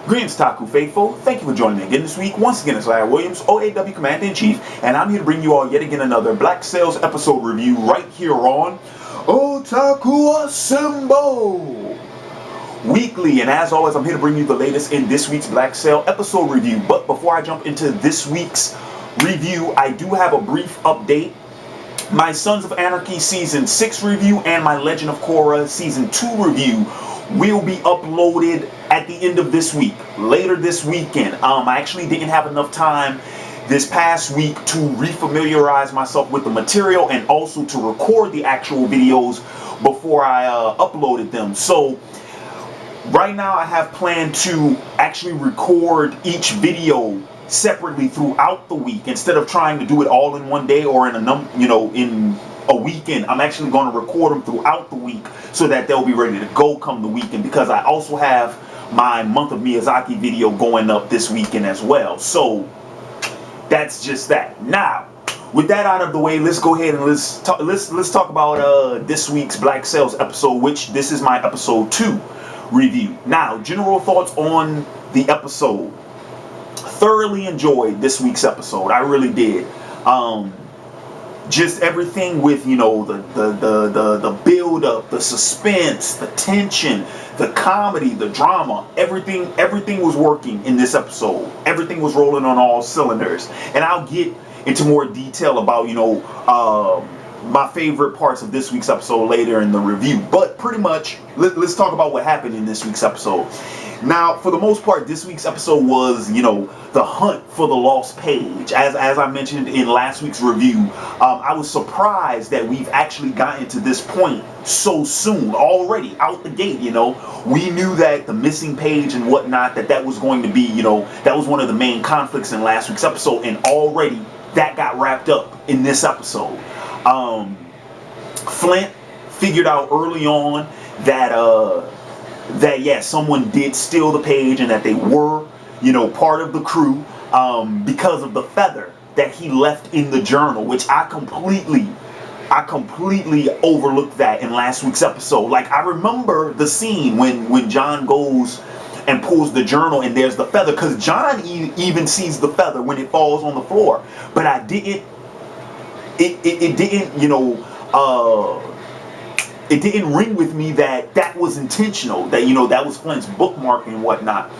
Greetings, Taku Faithful. Thank you for joining me again this week. Once again, it's Larry Williams, OAW Commander-in-Chief, and I'm here to bring you all yet again another Black Sails episode review right here on Otaku Assemble Weekly. And as always, I'm here to bring you the latest in this week's Black Sail episode review. But before I jump into this week's review, I do have a brief update. My Sons of Anarchy Season 6 review and my Legend of Korra Season 2 review will be uploaded at the end of this week, later this weekend. I actually didn't have enough time this past week to refamiliarize myself with the material and also to record the actual videos before I uploaded them. So right now I have planned to actually record each video separately throughout the week instead of trying to do it all in one day or in a weekend. I'm actually going to record them throughout the week so that they'll be ready to go come the weekend, because I also have my Month of Miyazaki video going up this weekend as well. So that's just that. Now, with that out of the way, let's go ahead and let's talk about this week's Black Sails episode, which this is my episode 2 review. Now, general thoughts on the episode. Thoroughly enjoyed this week's episode. I really did. Just everything with, the build up, the suspense, the tension, the comedy, the drama, everything was working in this episode. Everything was rolling on all cylinders. And I'll get into more detail about, my favorite parts of this week's episode later in the review. But pretty much, let's talk about what happened in this week's episode. Now, for the most part, this week's episode was, the hunt for the lost page. As I mentioned in last week's review, I was surprised that we've actually gotten to this point so soon, already, out the gate, We knew that the missing page and whatnot, that was going to be, that was one of the main conflicts in last week's episode, and already that got wrapped up in this episode. Flint figured out early on that yeah, someone did steal the page and that they were, part of the crew, because of the feather that he left in the journal, which I completely overlooked that in last week's episode. Like, I remember the scene when John goes and pulls the journal and there's the feather, because John even sees the feather when it falls on the floor, but I didn't, it didn't ring with me that was intentional, that that was Flint's bookmark and whatnot.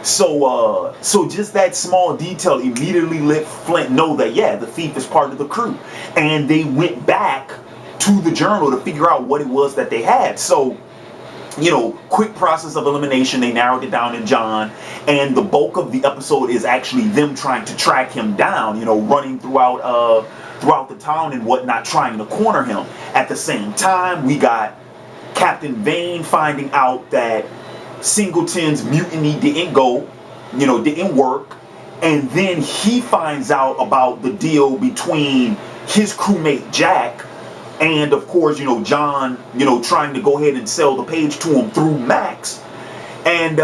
So just that small detail immediately let Flint know that, yeah, the thief is part of the crew. And they went back to the journal to figure out what it was that they had. So, quick process of elimination, they narrowed it down to John. And the bulk of the episode is actually them trying to track him down, running throughout the town and whatnot, trying to corner him. At the same time, we got Captain Vane finding out that Singleton's mutiny didn't work, and then he finds out about the deal between his crewmate Jack and, of course, John, trying to go ahead and sell the page to him through Max. And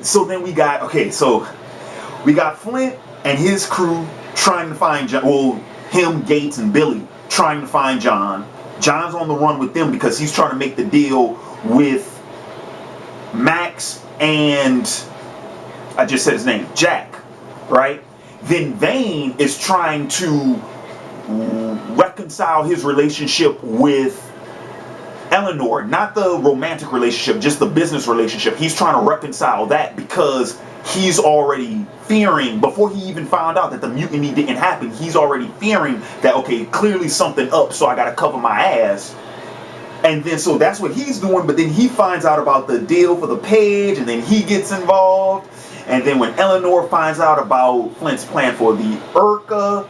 so then we got Flint and his crew trying to find John. Well, him, Gates, and Billy trying to find John. John's on the run with them because he's trying to make the deal with Max and, I just said his name, Jack, right? Then Vane is trying to reconcile his relationship with Eleanor, not the romantic relationship, just the business relationship. He's trying to reconcile that because he's already fearing, before he even found out that the mutiny didn't happen, he's already fearing that, okay, clearly something up, so I gotta cover my ass. And then, so that's what he's doing, but then he finds out about the deal for the page, and then he gets involved. And then when Eleanor finds out about Flint's plan for the Urka,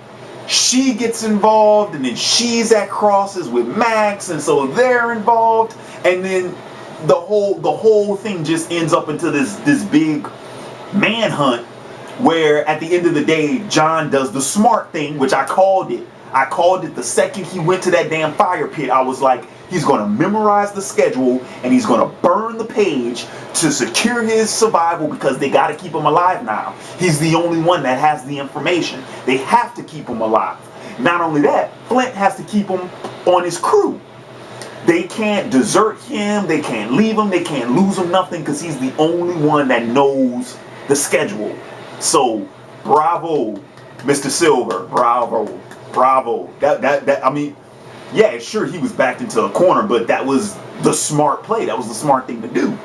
she gets involved, and then she's at crosses with Max, and so they're involved. And then the whole thing just ends up into this big manhunt, where at the end of the day, John does the smart thing, which I called it. I called it the second he went to that damn fire pit. I was like, he's going to memorize the schedule and he's going to burn the page to secure his survival, because they got to keep him alive now. He's the only one that has the information. They have to keep him alive. Not only that, Flint has to keep him on his crew. They can't desert him, they can't leave him, they can't lose him, nothing, because he's the only one that knows the schedule. So bravo, Mr. Silver, bravo. That I mean, yeah, sure, he was backed into a corner, but that was the smart play. That was the smart thing to do.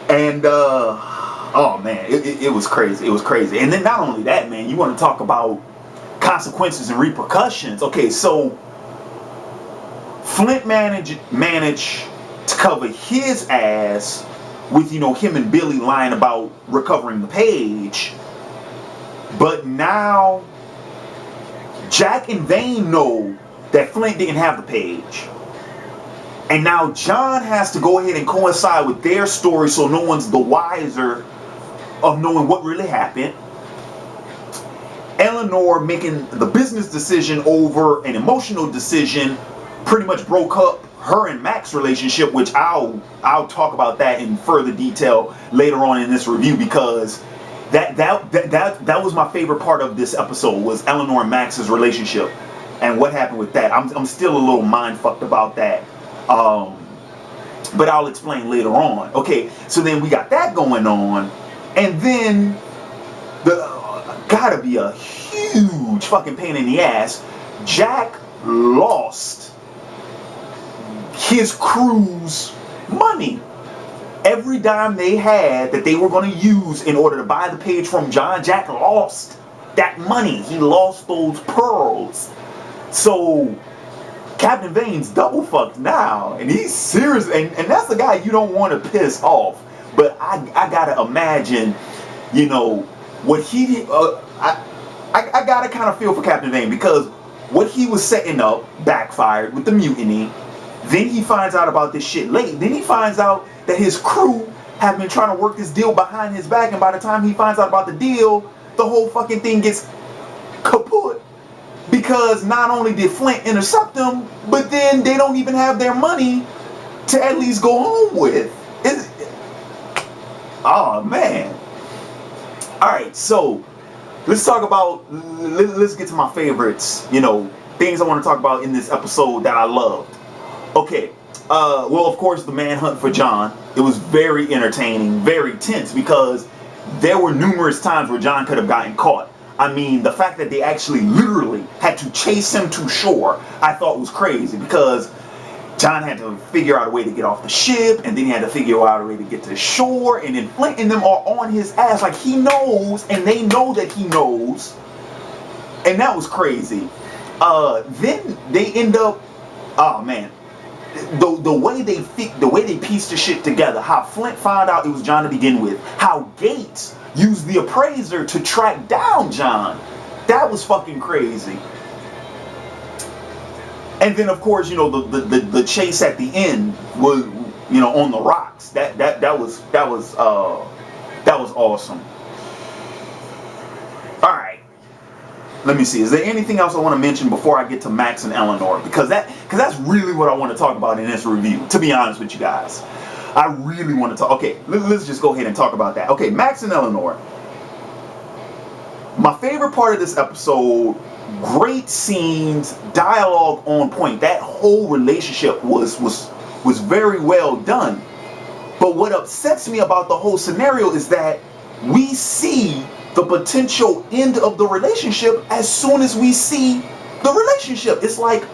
And oh man, it was crazy. It was crazy. And then not only that, man, you want to talk about consequences and repercussions. Okay, so Flint managed to cover his ass with, you know, him and Billy lying about recovering the page. But now Jack and Vane know that Flint didn't have the page. And now John has to go ahead and coincide with their story so no one's the wiser of knowing what really happened. Eleanor making the business decision over an emotional decision pretty much broke up her and Max's relationship, which I'll talk about that in further detail later on in this review, because that was my favorite part of this episode, was Eleanor and Max's relationship and what happened with that. I'm still a little mind fucked about that, but I'll explain later on. Okay, so then we got that going on, and then gotta be a huge fucking pain in the ass. Jack lost his crew's money. Every dime they had that they were going to use in order to buy the page from John, Jack lost that money. He lost those pearls. So Captain Vane's double fucked now, and he's serious, and that's the guy you don't want to piss off. But I gotta imagine, you know, what he I gotta kind of feel for Captain Vane, because what he was setting up backfired with the mutiny. Then he finds out about this shit late. Then he finds out that his crew have been trying to work this deal behind his back, and by the time he finds out about the deal, the whole fucking thing gets kaput, because not only did Flint intercept them, but then they don't even have their money to at least go home with. Oh man. Alright, so let's talk about, let's get to my favorites, you know, things I want to talk about in this episode that I loved. Okay, well, of course, the manhunt for John. It was very entertaining, very tense, because there were numerous times where John could have gotten caught. I mean, the fact that they actually literally had to chase him to shore, I thought was crazy, because John had to figure out a way to get off the ship, and then he had to figure out a way to get to shore, and then Flint and them are on his ass like he knows, and they know that he knows, and that was crazy. Then they end up, oh man, the way they pieced the shit together, how Flint found out it was John to begin with, how Gates used the appraiser to track down John, that was fucking crazy. And then of course, you know, the chase at the end was, you know, on the rocks. That was awesome. All right, let me see. Is there anything else I want to mention before I get to Max and Eleanor? Because that's really what I want to talk about in this review. To be honest with you guys, I really want to talk. Okay, let's just go ahead and talk about that. Okay, Max and Eleanor. My favorite part of this episode. Great scenes, dialogue on point. That whole relationship was very well done. But what upsets me about the whole scenario is that we see the potential end of the relationship as soon as we see the relationship. It's like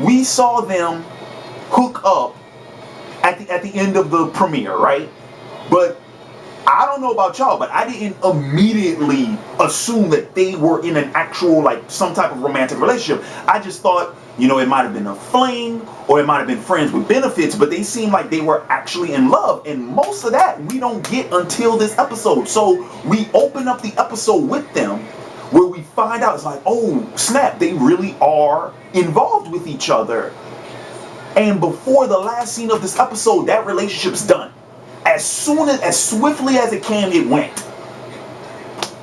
we saw them hook up at the end of the premiere, right? But I don't know about y'all, but I didn't immediately assume that they were in an actual, like, some type of romantic relationship. I just thought, you know, it might have been a fling, or it might have been friends with benefits, but they seemed like they were actually in love. And most of that we don't get until this episode. So we open up the episode with them, where we find out, it's like, oh snap, they really are involved with each other. And before the last scene of this episode, that relationship's done. As swiftly as it came, it went.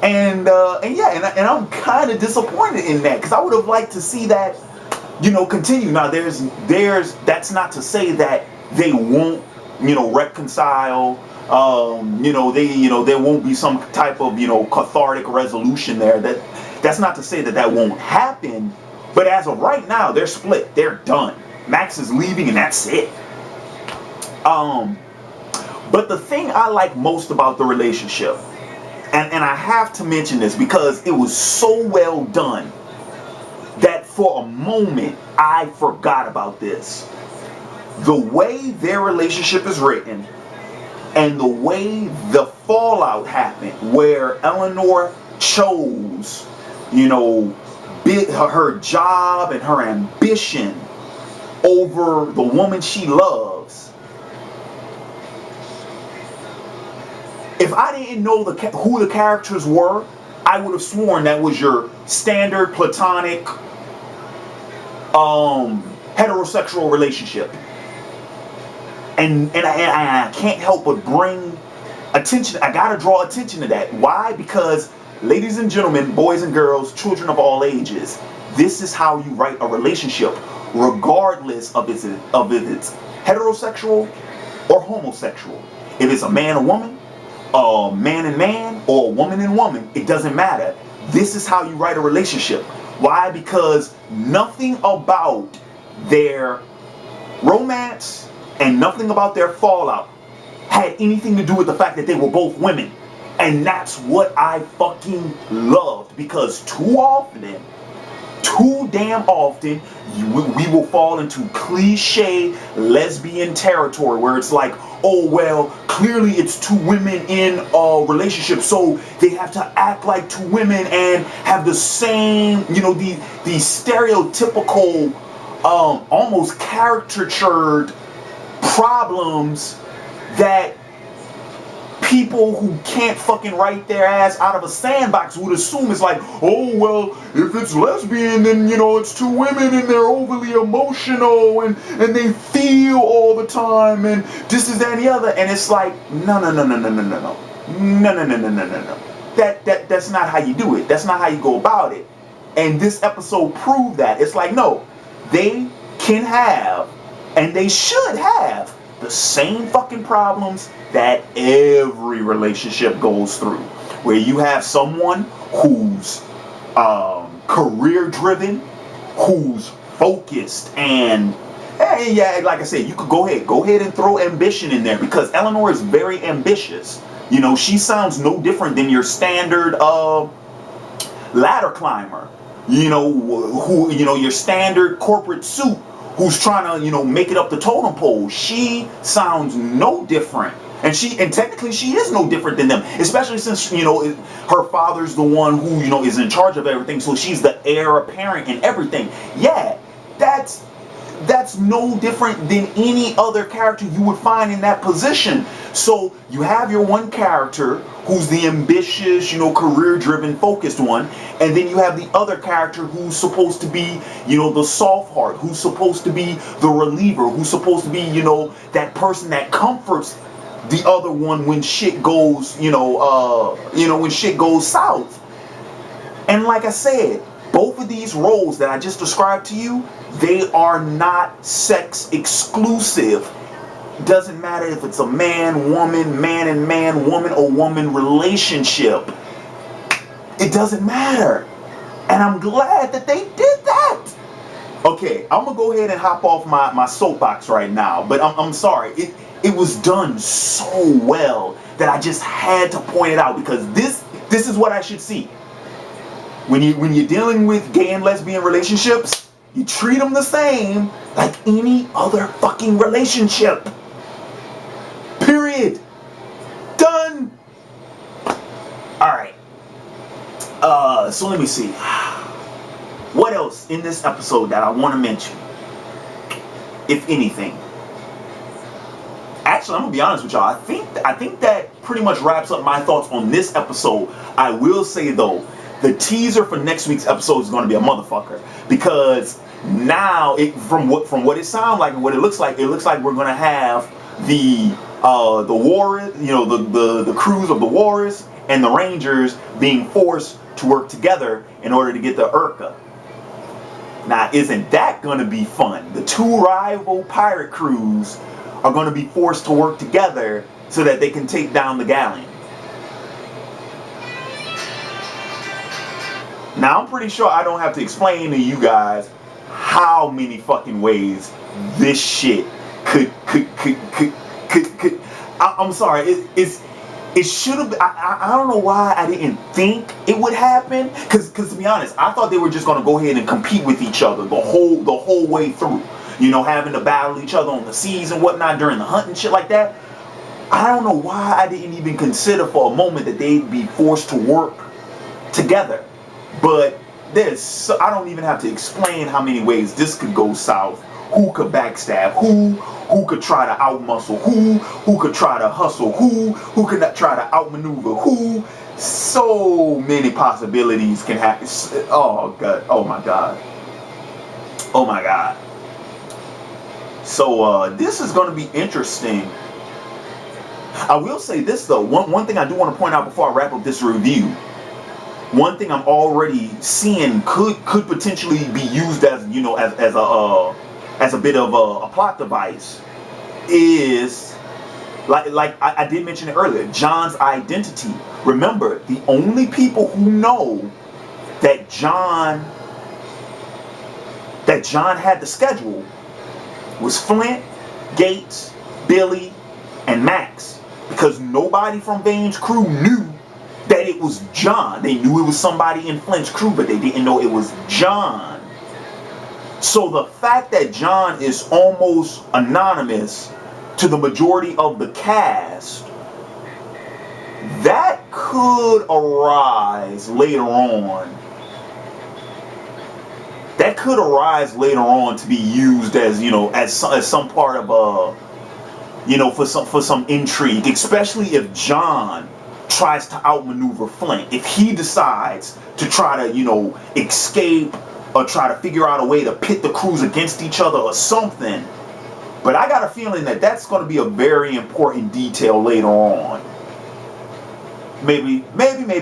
And I'm kind of disappointed in that, because I would have liked to see that, you know, continue. Now that's not to say that they won't, you know, reconcile. There won't be some type of, you know, cathartic resolution there. That's not to say that won't happen. But as of right now, they're split. They're done. Max is leaving, and that's it. But the thing I like most about the relationship, and I have to mention this because it was so well done that for a moment I forgot about this. The way their relationship is written and the way the fallout happened, where Eleanor chose, her job and her ambition over the woman she loves. If I didn't know who the characters were, I would have sworn that was your standard platonic heterosexual relationship. And I can't help but bring attention. I gotta draw attention to that. Why? Because, ladies and gentlemen, boys and girls, children of all ages, this is how you write a relationship, regardless of if it's heterosexual or homosexual. If it's a man and woman, a man and man, or a woman and woman, it doesn't matter. This is how you write a relationship. Why? Because nothing about their romance and nothing about their fallout had anything to do with the fact that they were both women. And that's what I fucking loved, because too damn often, we will fall into cliche lesbian territory where it's like, oh well, clearly it's two women in a relationship, so they have to act like two women and have the same, the stereotypical, almost caricatured problems that people who can't fucking write their ass out of a sandbox would assume. It's like, oh well, if it's lesbian, then it's two women and they're overly emotional and they feel all the time and this is that and the other. And it's like, no. That's not how you do it. That's not how you go about it. And this episode proved that. It's like, no, they can have and they should have the same fucking problems that every relationship goes through, where you have someone who's career driven, who's focused, and yeah, like I said, you could go ahead and throw ambition in there, because Eleanor is very ambitious. She sounds no different than your standard ladder climber, who your standard corporate suit who's trying to, make it up the totem pole. She sounds no different. And technically she is no different than them, especially since, her father's the one who, is in charge of everything. So she's the heir apparent in everything. Yeah, that's no different than any other character you would find in that position. So you have your one character who's the ambitious, career-driven, focused one, and then you have the other character who's supposed to be, the soft heart, who's supposed to be the reliever, who's supposed to be, that person that comforts the other one when shit goes, when shit goes south. And like I said, both of these roles that I just described to you, they are not sex exclusive. Doesn't matter if it's a man, woman, man and man, woman or woman relationship. It doesn't matter. And I'm glad that they did that. Okay, I'm going to go ahead and hop off my soapbox right now. But I'm sorry. It was done so well that I just had to point it out, because this is what I should see. When you're dealing with gay and lesbian relationships, you treat them the same like any other fucking relationship. Period. Done. Alright. So let me see. What else in this episode that I want to mention? If anything. Actually, I'm going to be honest with y'all. I think that pretty much wraps up my thoughts on this episode. I will say, though, the teaser for next week's episode is going to be a motherfucker, because now from what it sounds like and what it looks like we're going to have the Warriors, the crews of the Warriors and the Rangers being forced to work together in order to get the Urca. Now, isn't that going to be fun? The two rival pirate crews are going to be forced to work together so that they can take down the galleon. Now, I'm pretty sure I don't have to explain to you guys how many fucking ways this shit could I'm sorry. It should have. I don't know why I didn't think it would happen. Cause to be honest, I thought they were just gonna go ahead and compete with each other the whole way through. You know, having to battle each other on the seas and whatnot during the hunt and shit like that. I don't know why I didn't even consider for a moment that they'd be forced to work together. But I don't even have to explain how many ways this could go south. Who could backstab who could try to outmuscle who could try to hustle who could try to outmaneuver who. So many possibilities can happen. Oh god, oh my god, oh my god. So this is going to be interesting. I will say this though, one thing I do want to point out before I wrap up this review. One thing I'm already seeing could potentially be used as, you know, as a bit of a plot device is like I did mention it earlier, John's identity. Remember, the only people who know that John had the schedule was Flint, Gates, Billy, and Max, because nobody from Vane's crew knew that it was John. They knew it was somebody in Flint's crew, but they didn't know it was John. So the fact that John is almost anonymous to the majority of the cast, that could arise later on. That could arise later on to be used as, you know, as some part of you know, for some intrigue, especially if John tries to outmaneuver Flint. If he decides to try to, you know, escape or try to figure out a way to pit the crews against each other or something. But I got a feeling that that's going to be a very important detail later on. Maybe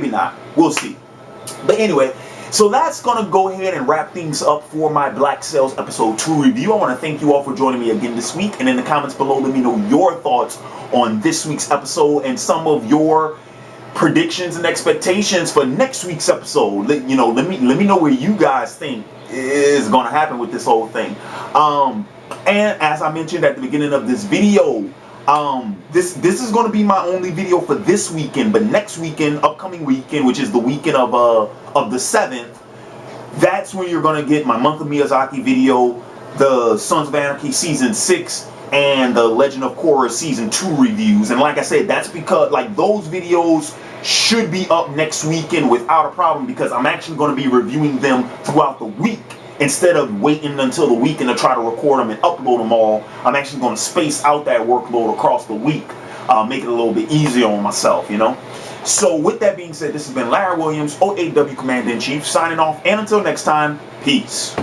not. We'll see. But anyway, so that's going to go ahead and wrap things up for my Black Sails episode 2 review. I want to thank you all for joining me again this week. And in the comments below, let me know your thoughts on this week's episode and some of your predictions and expectations for next week's episode. Let me know where you guys think is going to happen with this whole thing. And as I mentioned at the beginning of this video, this is going to be my only video for this weekend. But next weekend, upcoming weekend, which is the weekend of the 7th, that's when you're going to get my Month of Miyazaki video, the Sons of Anarchy Season 6, and the Legend of Korra Season 2 reviews. And like I said, that's because like those videos should be up next weekend without a problem, because I'm actually going to be reviewing them throughout the week instead of waiting until the weekend to try to record them and upload them all. I'm actually going to space out that workload across the week, make it a little bit easier on myself, you know. So with that being said, this has been Larry Williams, OAW Commander-in-Chief, signing off, and until next time, peace.